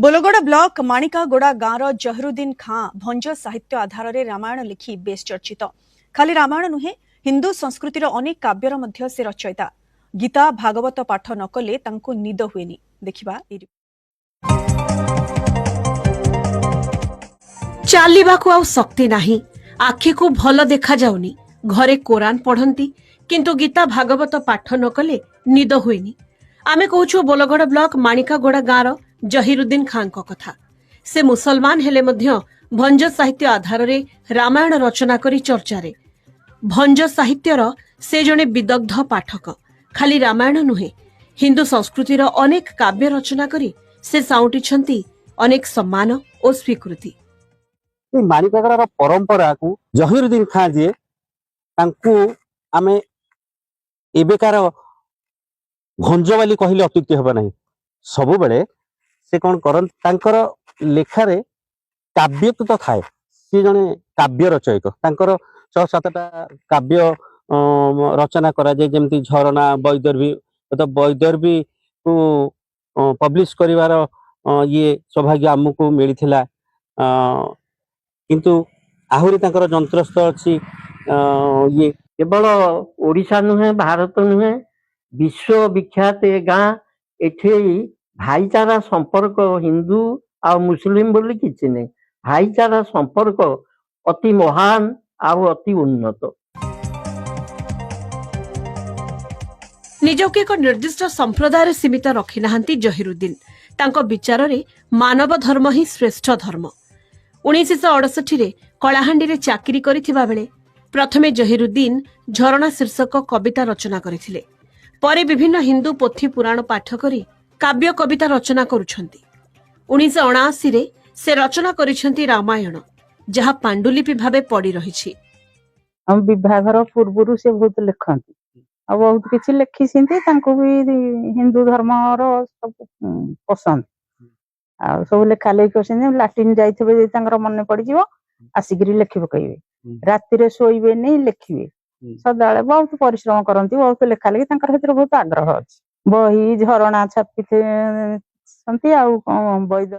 बोलगड़ block माणिकागोड़ा गाँव जहरुद्दीन खां भंज साहित्य आधार में रामायण लिखि बेस चर्चित। खाली रामायण नुहे हिंदू संस्कृतिर अनेक काव्यर मध्य से रचयिता। गीता भागवत पाठ न कले तांको निद हुएनी। देखिबा चालिबाकु आउ शक्ति नाही, आखि को भल देखा जाउनी। घरे कोरान पढ़ंती किंतु गीता भागवत पाठ न कले निद हुएनी। आमे कहूछु बोलगड़ ब्लॉक माणिकागोड़ा गाँव जहीरुद्दीन खां को कथा। से मुसलमान हेले मध्य भंज साहित्य आधार रे रामायण रचना करी चर्चारे। भंज साहित्यर से जणे विदग्ध पाठक। खाली रामायण नुहे हिंदू संस्कृतिर अनेक काव्य रचना करी से साउंटिछंती अनेक सम्मान और स्वीकृति। माणिकागोड़ा परंपरा को जहीरुद्दीन खां जी तांकू आमे एबेकार भंज वाली कहले अत्युक्ति हेबा नहीं। सबु बेले से कौन करन तांकर लेखारे काव्य तो थाए। सी जने काव्य रचयिक तांकर 6-7टा काव्य रचना करा जाय, जेमती झरणा वैदर्भी। तो वैदर्भी को पब्लिश करिवार ये सौभाग्य आमको मिलिथिला। किंतु आहुरी तांकर जंत्रस्थ अछि। ये केवल ओडिशा नुहे, भारत नुहे, विश्व विख्यात ए गाँ। एठे भाईचारा संपर्क हिंदू आ मुस्लिम बोली किछि नहीं। भाईचारा संपर्क अति महान आउ अति उन्नत। निजके एक निर्दिष्ट संप्रदाय सीमित रखी नाहांती जहीरुद्दीन। तांको विचार रे मानव धर्म ही श्रेष्ठ धर्म। 1968 रे कलाहांडी रे चाकरी करिथिबा बेले प्रथमे जहीरुद्दीन झरणा शीर्षक कविता रचना करथिले। परे विभिन्न हिंदू पोथी पुराण पाठ करी काव्य कविता रचना करुछंती। 1979 रे से रचना करिछंती रामायण, जहा पांडुलिपि भाबे पड़ी रहिछि। हम विभागर पूर्वरु से बहुत लिखंती आ बहुत किछि लिखिसिंती। तांको भी हिंदू धर्म रो सब पसंद आ सब लेखा लेखि करसिंती। लैट्रिन जाइथिबे जे तांकर मन पड़ी जिवो, आसिकरी लिखि पकइबे। राति रे सोइबे नै, लिखिबे। सदाळे बहुत परिश्रम करंती। बहुत लेखा लेखि तांकर हेतिर बहुत आग्रह अछि। बही झरणा छापी संती आ वैद